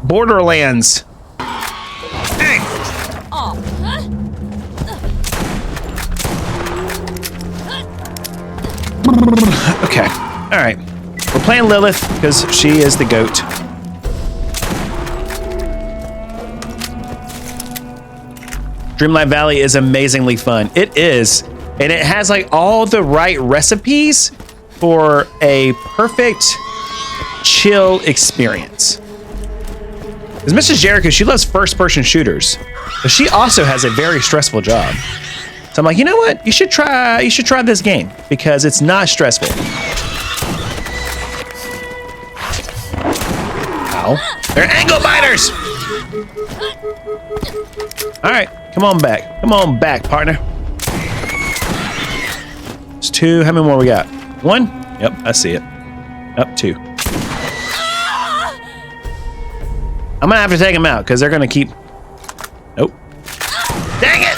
Borderlands. Hey. Okay. All right. We're playing Lilith because she is the GOAT. Dreamlight Valley is amazingly fun. It is. And it has like all the right recipes for a perfect chill experience. Because MrJeriKu, she loves first-person shooters, but she also has a very stressful job. So I'm like, you know what? You should try this game because it's not stressful. Ow. They're angle biters! All right, come on back. Come on back, partner. It's 2. How many more we got? 1? Yep, I see it. Up 2. I'm gonna have to take them out because they're gonna keep. Nope. Dang it!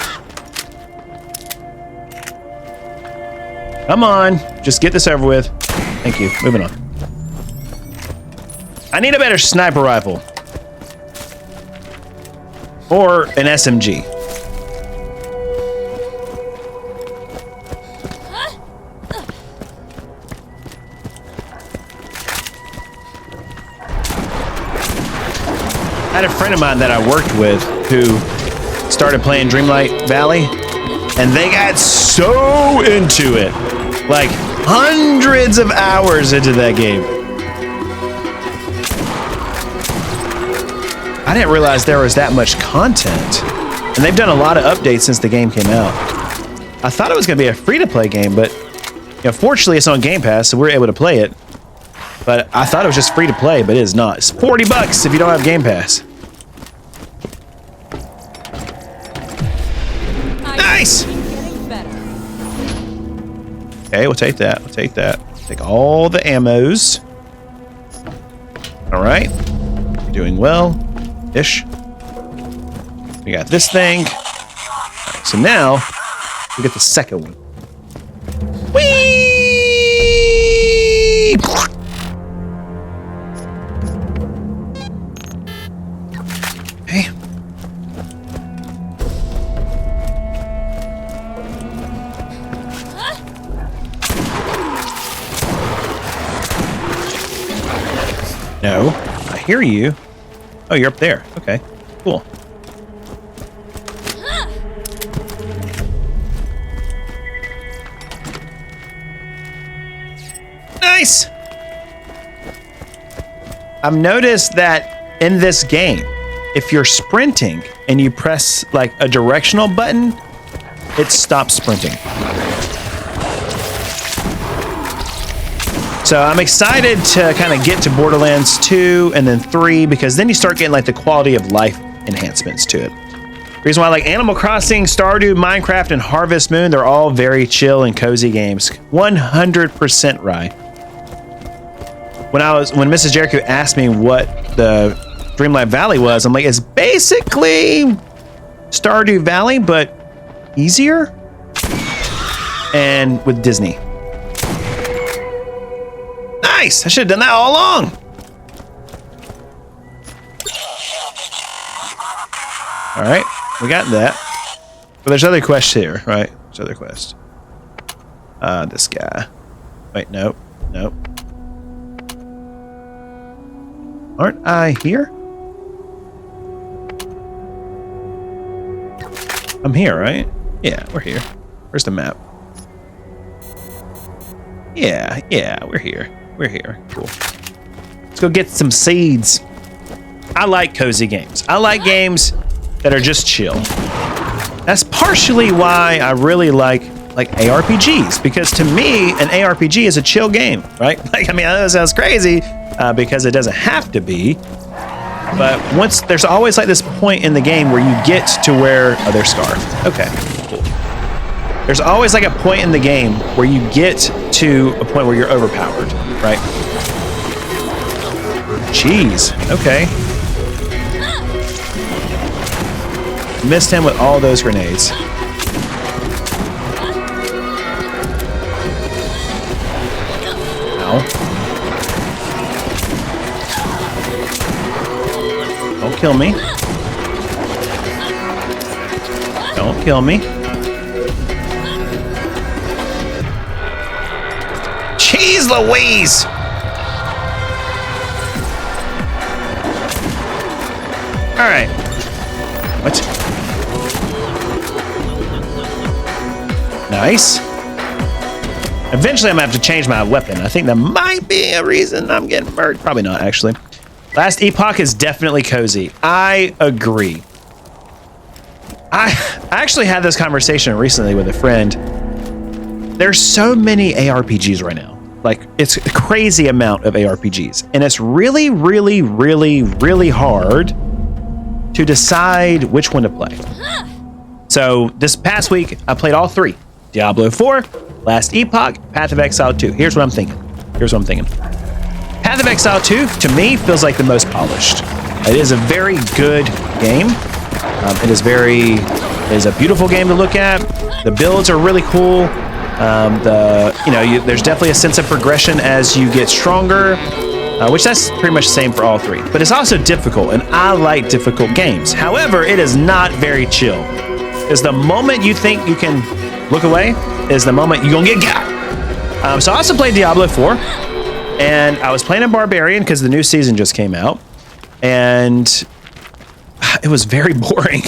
Come on, just get this over with. Thank you. Moving on. I need a better sniper rifle. Or an SMG. I had a friend of mine that I worked with who started playing Dreamlight Valley, and they got so into it. Like hundreds of hours into that game. I didn't realize there was that much content. And they've done a lot of updates since the game came out. I thought it was going to be a free-to-play game, but fortunately it's on Game Pass, so we're able to play it. But I thought it was just free-to-play, but it is not. It's $40 if you don't have Game Pass. Nice! Okay, we'll take that. We'll take that. Take all the ammos. All right. We're doing well. Ish. We got this thing. Right, so now we get the second one. Whee! Okay. No, I hear you. Oh, you're up there. Okay, cool. Nice! I've noticed that in this game, if you're sprinting and you press like a directional button, it stops sprinting. So I'm excited to kind of get to Borderlands 2 and then 3 because then you start getting like the quality of life enhancements to it. The reason why I like Animal Crossing, Stardew, Minecraft, and Harvest Moon, they're all very chill and cozy games. 100% right. When MrJeriKu asked me what the Dreamlight Valley was, I'm like, it's basically Stardew Valley, but easier and with Disney. Nice! I should have done that all along. All right, we got that. But there's other quests here, right? There's other quests. This guy. Wait, nope, nope. Aren't I here? I'm here, right? Yeah, we're here. Where's the map? Yeah, we're here. We're here. Cool. Let's go get some seeds. I like cozy games. I like games that are just chill. That's partially why I really like ARPGs, because to me, an ARPG is a chill game, right? Like, I mean, I know that sounds crazy because it doesn't have to be, but there's always like this point in the game where you get to where, oh, there's Scar. Okay, cool. There's always like a point in the game where you get to a point where you're overpowered, right? Jeez, okay. Missed him with all those grenades. Ow. Don't kill me. Don't kill me. Jeez Louise! Alright. What? Nice. Eventually I'm gonna have to change my weapon. I think that might be a reason I'm getting murdered. Probably not, actually. Last Epoch is definitely cozy. I agree. I actually had this conversation recently with a friend. There's so many ARPGs right now. Like, it's a crazy amount of ARPGs. And it's really, really, really, really hard to decide which one to play. So this past week, I played all three. Diablo 4, Last Epoch, Path of Exile 2. Here's what I'm thinking. Path of Exile 2, to me, feels like the most polished. It is a very good game. It is a beautiful game to look at. The builds are really cool. There's definitely a sense of progression as you get stronger, which that's pretty much the same for all three. But it's also difficult, and I like difficult games. However, it is not very chill. Because the moment you think you can look away is the moment you're gonna get got. So I also played Diablo 4, and I was playing a Barbarian because the new season just came out, and it was very boring.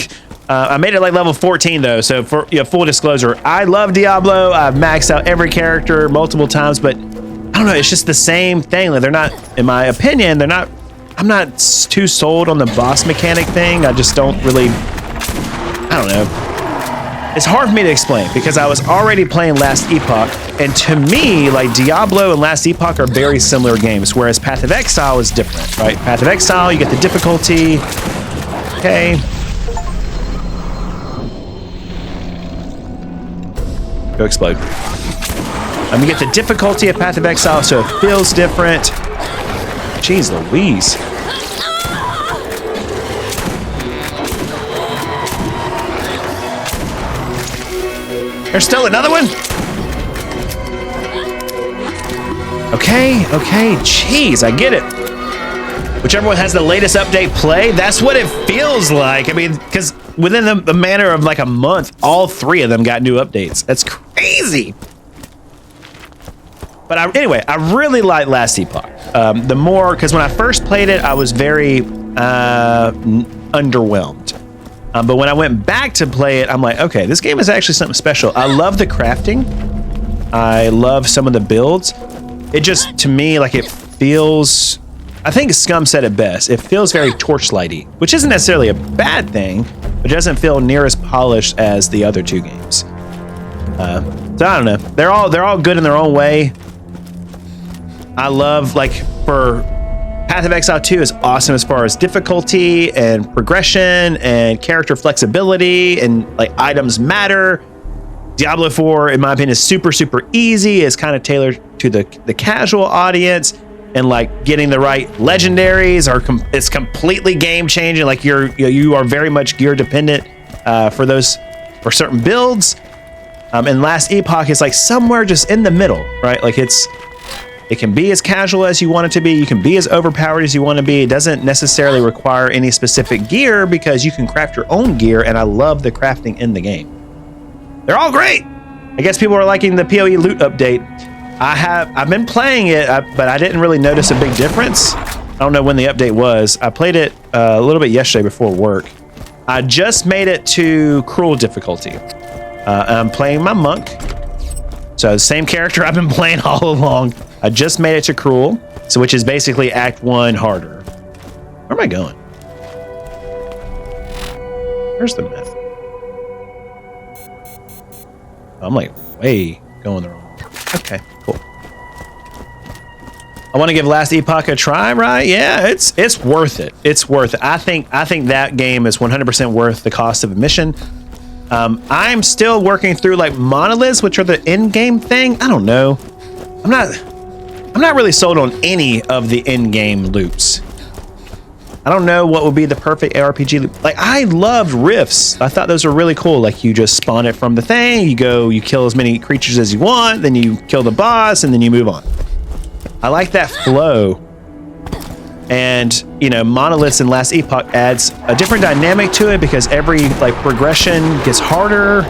I made it like level 14 though, so for full disclosure, I love Diablo. I've maxed out every character multiple times, but I don't know, it's just the same thing. Like, they're not, in my opinion, I'm not too sold on the boss mechanic thing. I just don't really, I don't know. It's hard for me to explain because I was already playing Last Epoch, and to me, like, Diablo and Last Epoch are very similar games, whereas Path of Exile is different, right? Path of Exile, you get the difficulty. Okay. Go explode. You get the difficulty of Path of Exile, so it feels different. Jeez Louise. There's still another one? Okay, jeez, I get it. Whichever one has the latest update play, that's what it feels like. I mean, because within the manner of like a month, all three of them got new updates. That's crazy. But anyway, I really like Last Epoch. Because when I first played it, I was very underwhelmed. But when I went back to play it, I'm like, okay, this game is actually something special. I love the crafting. I love some of the builds. It just, to me, like, it feels... I think Scum said it best. It feels very Torchlighty, which isn't necessarily a bad thing, but it doesn't feel near as polished as the other two games. So I don't know. They're all good in their own way. I love, like, for Path of Exile 2 is awesome as far as difficulty and progression and character flexibility and, like, items matter. Diablo 4, in my opinion, is super, super easy. It's kind of tailored to the casual audience, and, like, getting the right legendaries it's completely game changing. Like, you are very much gear dependent for certain builds. And Last Epoch is like somewhere just in the middle, right? Like, it can be as casual as you want it to be. You can be as overpowered as you want to be. It doesn't necessarily require any specific gear because you can craft your own gear, and I love the crafting in the game. They're all great. I guess people are liking the PoE loot update. I've been playing it, but I didn't really notice a big difference. I don't know when the update was. I played it a little bit yesterday before work. I just made it to Cruel difficulty. I'm playing my monk. So the same character I've been playing all along. I just made it to Cruel, which is basically Act 1 harder. Where am I going? Where's the map? I'm like way going the wrong way. Okay, cool. I want to give Last Epoch a try, right? Yeah, it's worth it. It's worth it. I think that game is 100% worth the cost of admission. I'm still working through, like, monoliths, which are the in-game thing. I don't know. I'm not really sold on any of the in-game loops. I don't know what would be the perfect ARPG loop. Like, I loved rifts. I thought those were really cool. Like, you just spawn it from the thing, you kill as many creatures as you want, then you kill the boss, and then you move on. I like that flow. And, you know, Monoliths in Last Epoch adds a different dynamic to it because every, like, progression gets harder,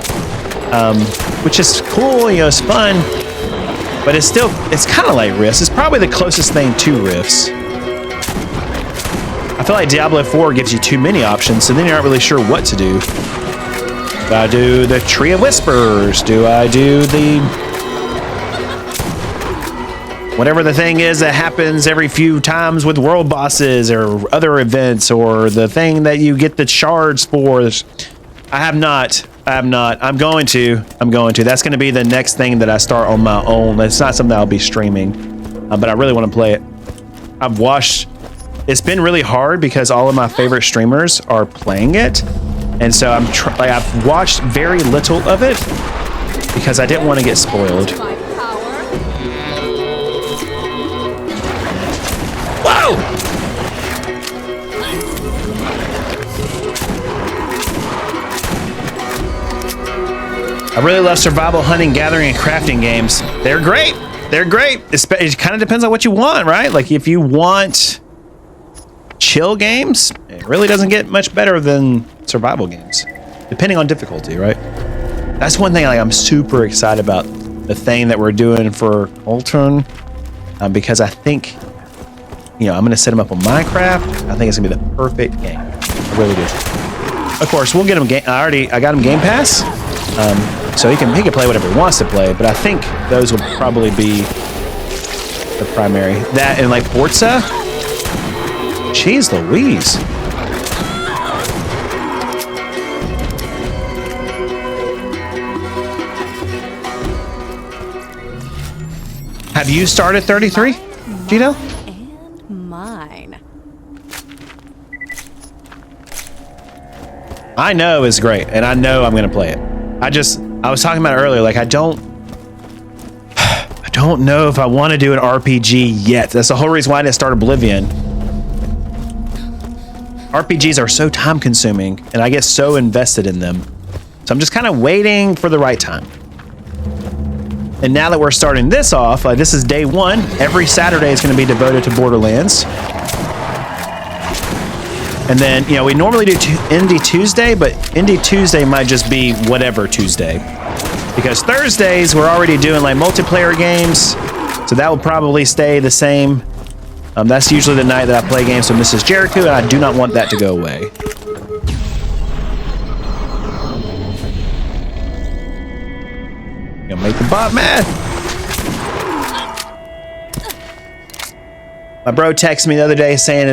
which is cool, you know, it's fun. But it's still, it's kind of like Rifts. It's probably the closest thing to Rifts. I feel like Diablo 4 gives you too many options, so then you aren't really sure what to do. Do I do the Tree of Whispers? Do I do the... whatever the thing is that happens every few times with world bosses or other events, or the thing that you get the shards for? I have not. I'm going to. That's going to be the next thing that I start on my own. It's not something I'll be streaming, but I really want to play it. I've watched... it's been really hard because all of my favorite streamers are playing it. And so I've watched very little of it because I didn't want to get spoiled. Whoa! I really love survival, hunting, gathering, and crafting games. They're great. They're great. It kind of depends on what you want, right? Like if you want chill games, it really doesn't get much better than survival games, depending on difficulty, right? That's one thing I'm super excited about, the thing that we're doing for Ultron, because I think, you know, I'm going to set him up on Minecraft. I think it's going to be the perfect game. I really do. Of course, we'll get him I got him Game Pass, so he can play whatever he wants to play, but I think those will probably be the primary. That and like Forza. Jeez Louise. Have you started 33, Gino? And mine. I know it's great, and I know I'm going to play it. I was talking about it earlier, like I don't know if I want to do an RPG yet. That's the whole reason why I didn't start Oblivion. RPGs are so time consuming and I get so invested in them. So I'm just kind of waiting for the right time. And now that we're starting this off, like this is day one, every Saturday is going to be devoted to Borderlands. And then, you know, we normally do Indie Tuesday, but Indie Tuesday might just be whatever Tuesday. Because Thursdays, we're already doing like multiplayer games. So that will probably stay the same. That's usually the night that I play games with MrJeriKu, and I do not want that to go away. Gonna make the bot mad. My bro texted me the other day saying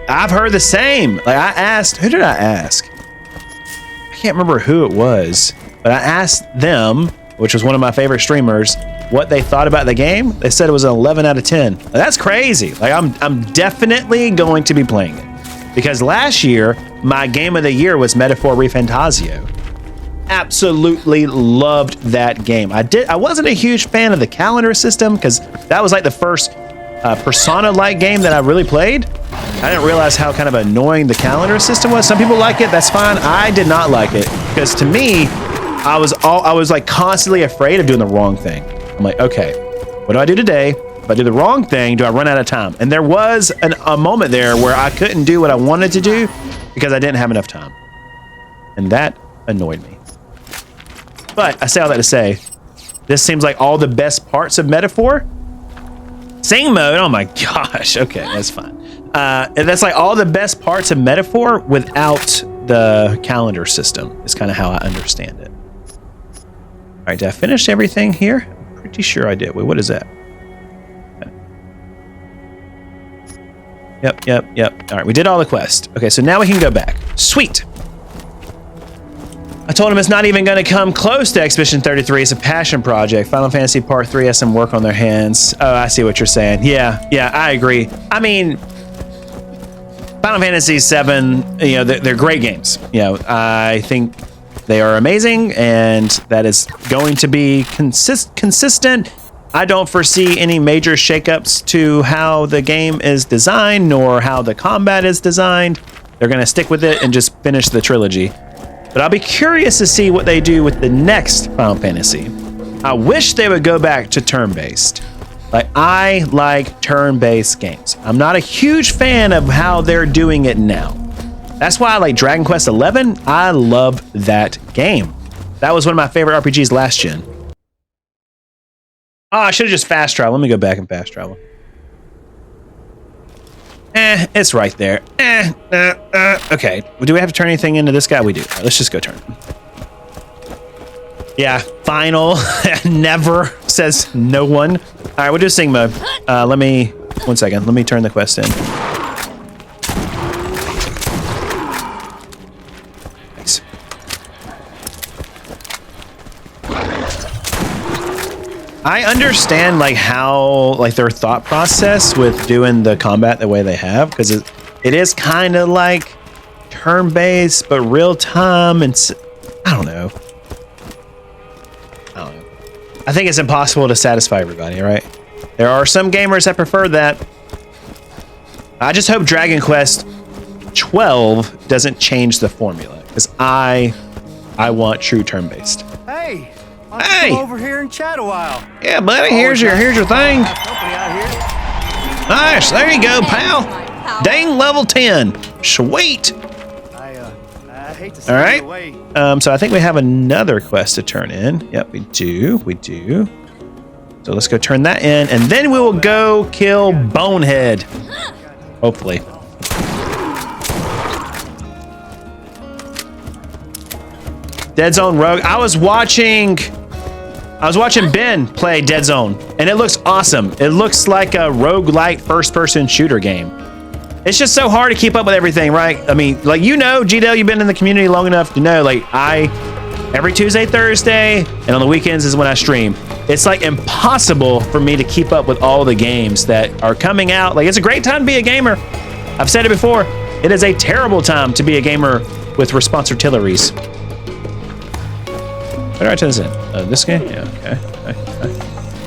I've heard the same. Like I asked, who did I ask? I can't remember who it was, but I asked them, which was one of my favorite streamers, what they thought about the game. They said it was an 11 out of 10. That's crazy. Like I'm definitely going to be playing it because last year my game of the year was Metaphor ReFantazio. Absolutely loved that game. I wasn't a huge fan of the calendar system because that was like the first Persona-like game that I really played. I didn't realize how kind of annoying the calendar system was. Some people like it. That's fine. I did not like it because to me, I was like constantly afraid of doing the wrong thing. I'm like, okay, what do I do today? If I do the wrong thing, do I run out of time? And there was a moment there where I couldn't do what I wanted to do because I didn't have enough time. And that annoyed me. But I say all that to say, this seems like all the best parts of Metaphor. Sing mode, oh my gosh, okay, that's fine. And that's like all the best parts of Metaphor without the calendar system is kind of how I understand it. All right, did I finish everything here? I'm pretty sure I did. Wait, what is that? Okay. Yep. All right, we did all the quests. Okay, so now we can go back. Sweet. I told him it's not even going to come close to Expedition 33. It's a passion project. Final Fantasy Part 3 has some work on their hands. Oh, I see what you're saying. Yeah, I agree. I mean, Final Fantasy 7, you know, they're great games. You know, I think they are amazing, and that is going to be consistent. I don't foresee any major shakeups to how the game is designed, nor how the combat is designed. They're going to stick with it and just finish the trilogy. But I'll be curious to see what they do with the next Final Fantasy. I wish they would go back to turn-based. Like, I like turn-based games. I'm not a huge fan of how they're doing it now. That's why I like Dragon Quest XI. I love that game. That was one of my favorite RPGs last gen. Oh, I should have just fast traveled. Let me go back and fast travel. It's right there. Okay. Do we have to turn anything into this guy? We do. All right, let's just go turn him. Yeah, final. Never says no one. All right, we'll do sing mode. One second. Let me turn the quest in. Nice. I understand like how like their thought process with doing the combat the way they have, because it is kind of like turn-based but real time, and I don't know. I think it's impossible to satisfy everybody, right? There are some gamers that prefer that. I just hope Dragon Quest 12 doesn't change the formula, because I want true turn-based. Hey, come over here and chat a while. Yeah, buddy, here's your thing. Nice, there you go, pal. Dang, level 10. Sweet. I hate to see all right. away. So I think we have another quest to turn in. Yep, we do. So let's go turn that in, and then we will go kill Bonehead. Hopefully. Dead Zone Rogue. I was watching Ben play Dead Zone, and it looks awesome. It looks like a roguelike first-person shooter game. It's just so hard to keep up with everything, right? I mean, like, you know, GDL, you've been in the community long enough to know, like, every Tuesday, Thursday, and on the weekends is when I stream. It's like impossible for me to keep up with all the games that are coming out. Like, it's a great time to be a gamer. I've said it before. It is a terrible time to be a gamer with responsibilities. Where do I turn this in? This game? Yeah, okay.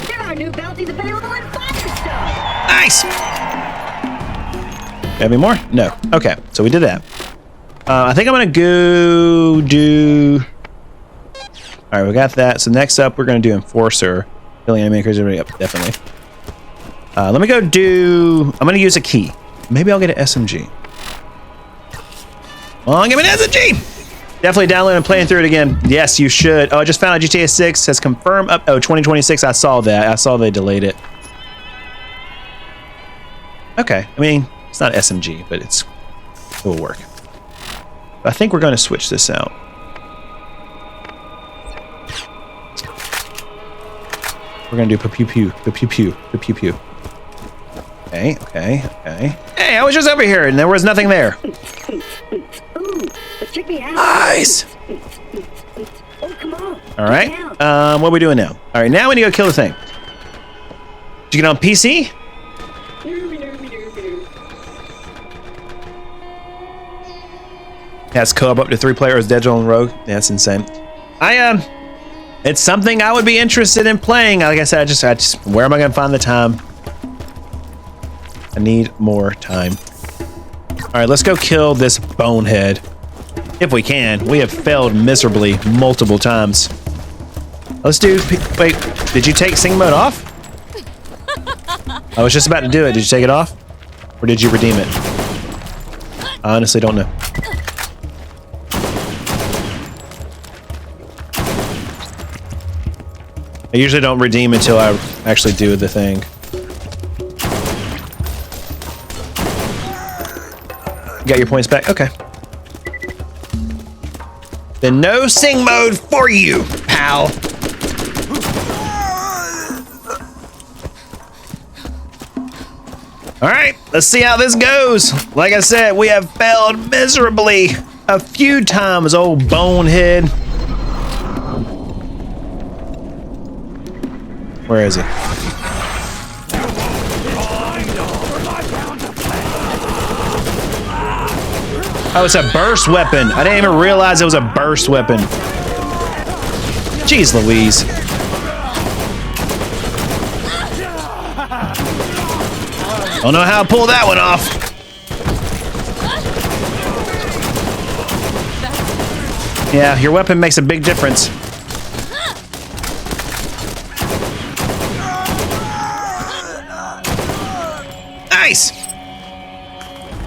There are new bounties available in Firestone. Nice! Have any more? No. Okay, so we did that. I think I'm gonna go do... All right, we got that. So next up, we're gonna do Enforcer. Killing enemy creatures. Yep, definitely. Let me go do... I'm gonna use a key. Maybe I'll get an SMG. Oh, give me an SMG! Definitely download and playing through it again. Yes, you should. Oh, I just found out GTA 6 has confirmed up. Oh, 2026. I saw that. I saw they delayed it. Okay. I mean, it's not SMG, but it will work. I think we're going to switch this out. We're going to do pew-pew, pew-pew, pew-pew. Okay, okay, okay. Hey, I was just over here and there was nothing there. Nice. Oh, come on. All right. What are we doing now? All right, now we need to go kill the thing. Did you get on PC? Yeah, it's co-op up to 3 players, Dead Zone Rogue. Yeah, that's insane. It's something I would be interested in playing. Like I said, I just where am I gonna find the time? I need more time. All right, let's go kill this bonehead. If we can. We have failed miserably multiple times. Let's do... Wait, did you take sing mode off? I was just about to do it. Did you take it off? Or did you redeem it? I honestly don't know. I usually don't redeem until I actually do the thing. You got your points back? Okay. Then no sing mode for you, pal. All right, let's see how this goes. Like I said, we have failed miserably a few times, old bonehead. Where is he? Oh, it's a burst weapon. I didn't even realize it was a burst weapon. Jeez Louise. Don't know how to pull that one off. Yeah, your weapon makes a big difference.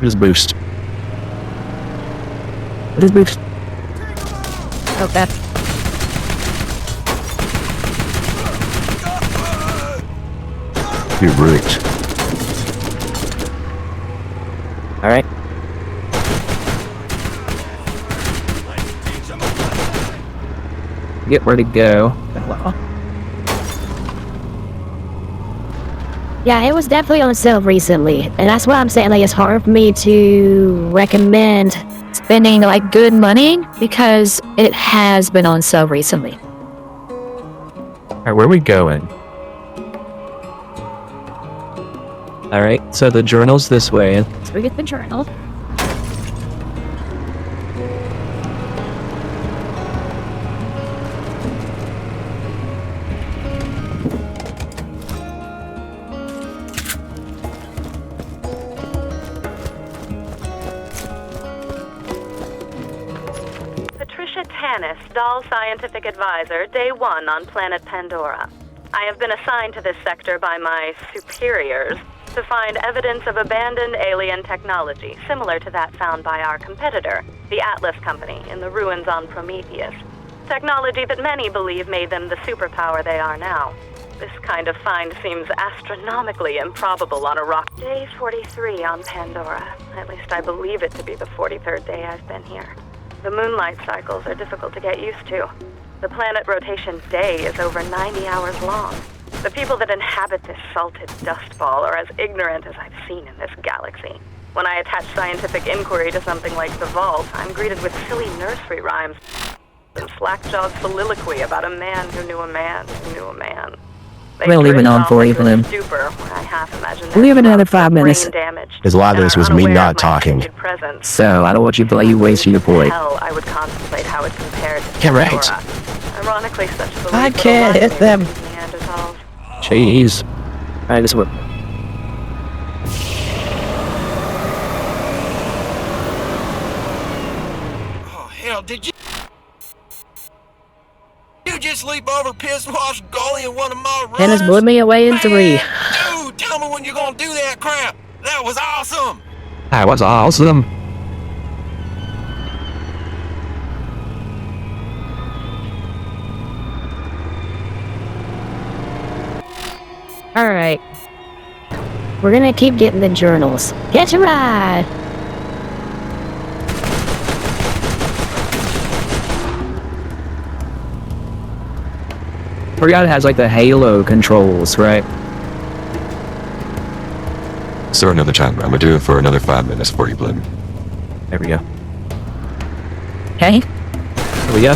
Just boost. What is boost? Oh, that. You're right. Alright. Get where to go. Yeah, it was definitely on sale recently, and that's why I'm saying like it's hard for me to recommend Spending like good money because it has been on sale recently. Alright, where are we going? Alright, so the journal's this way. So we get the journal. Doll Scientific Advisor, Day 1 on planet Pandora. I have been assigned to this sector by my superiors to find evidence of abandoned alien technology, similar to that found by our competitor, the Atlas Company, in the ruins on Prometheus. Technology that many believe made them the superpower they are now. This kind of find seems astronomically improbable on a rock. Day 43 on Pandora. At least I believe it to be the 43rd day I've been here. The moonlight cycles are difficult to get used to. The planet rotation day is over 90 hours long. The people that inhabit this salted dust ball are as ignorant as I've seen in this galaxy. When I attach scientific inquiry to something like the Vault, I'm greeted with silly nursery rhymes and slack-jawed soliloquy about a man who knew a man who knew a man. We'll leave it on for you, Bloom. We'll leave it another 5 minutes. Because a lot of this was me not talking. So, I don't want you to you wasting your point. I would contemplate how it compared to Get right. Ironically, such belief I can't hit them. Jeez. Alright, this one. Oh, hell, did you just leap over piss wash gully in one of my runs? Dennis blew me away in 3. Dude, tell me when you're gonna do that crap. That was awesome. That was awesome. Alright. We're gonna keep getting the journals. Catch a ride! Forgot it has like the halo controls, right? Start another timer. I'm gonna do it for another 5 minutes for you, Bloom. There we go. Okay. There we go.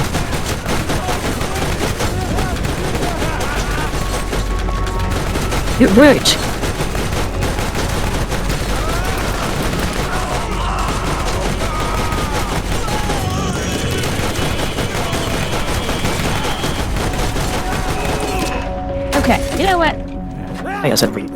It worked. Okay, you know what? I guess I'd read.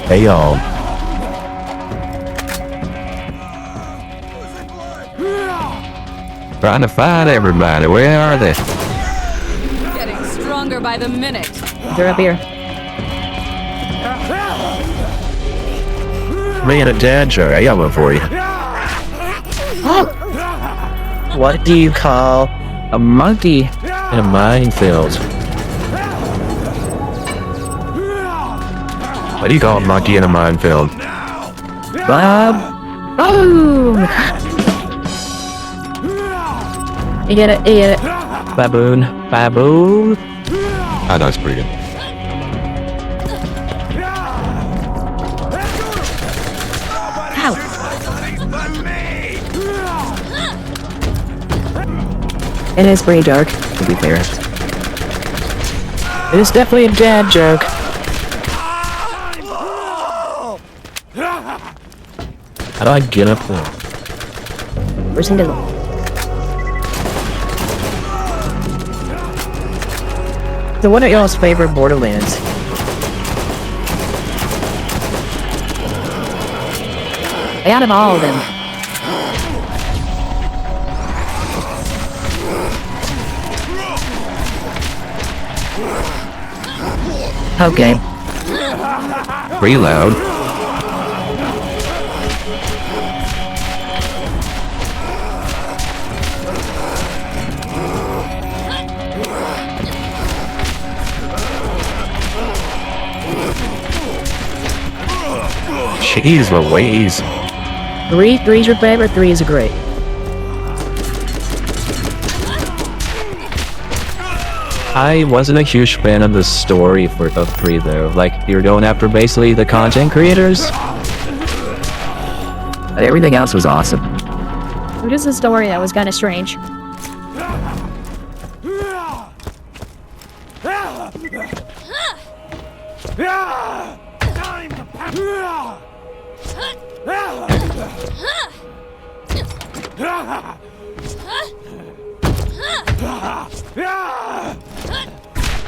Hey, y'all. Trying to find everybody. Where are they? Getting stronger by the minute. They're up here. Me and a dad joke. I got one for you. What do you call a monkey In a minefield. What do you call a monkey in a minefield? Bob? Boom! You get it, you get it. Baboon. Baboon. Ah, that's pretty good. It is pretty dark, to be fair. It is definitely a dad joke. How do I get up there? Where's Indivisible? So what are y'all's favorite Borderlands? Out of all of them. Okay. Pretty loud. Jeez Louise. 3's your favorite, 3's are great. I wasn't a huge fan of the story of 3 though. Like, you're going after basically the content creators. But everything else was awesome. It was just a story that was kind of strange.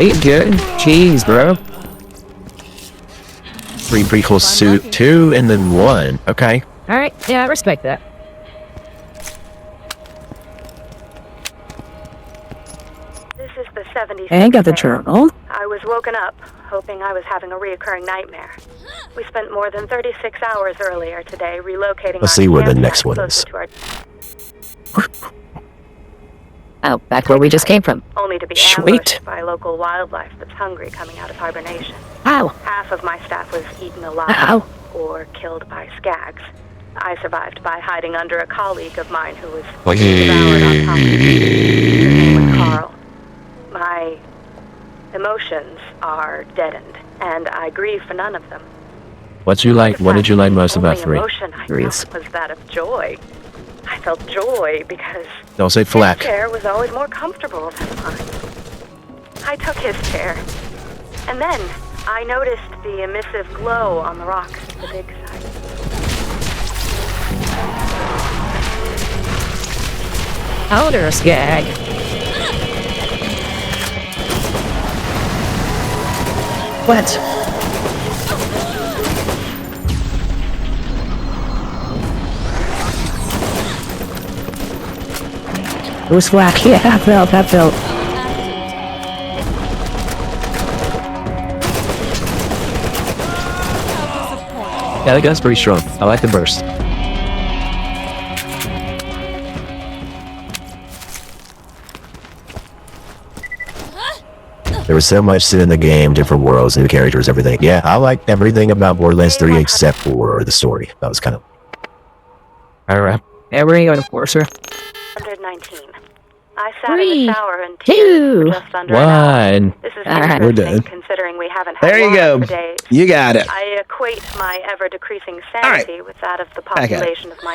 Eat good. Jeez, bro. 3 prequels suit 2 and then 1. Okay. Alright, yeah, I respect that. This is the 76th And got the day. journal. I was woken up, hoping I was having a reoccurring nightmare. We spent more than 36 hours earlier today relocating Let's our see where the campsite next one closer is. to our- Oh, back where we just came from. only to be Sweet. ambushed by local wildlife that's hungry coming out of hibernation. Ow. Half of my staff was eaten alive Ow. or killed by skags. I survived by hiding under a colleague of mine who was Like, devoured on top of me. His name was Carl. My emotions are deadened, and I grieve for none of them. What did you like most about The 3? only emotion I 3 is- felt was that of joy. I felt joy because Don't say his flack. chair was always more comfortable than mine. I took his chair, and then I noticed the emissive glow on the rocks to the dig site. Outer skag. What? It was flack. Yeah, that felt. Yeah, that guy's pretty strong. I like the burst. There was so much in the game, different worlds, new characters, everything. Yeah, I liked everything about Borderlands 3 except for the story. That was kind of... Alright. Yeah, we're gonna go to Forcer. 119. I sat in 3, the shower and tears for just under an hour. 1. This is Alright. We're interesting done. considering we haven't had There you water go. for days. You got it. I equate my ever-decreasing sanity with that of the I got it. population of my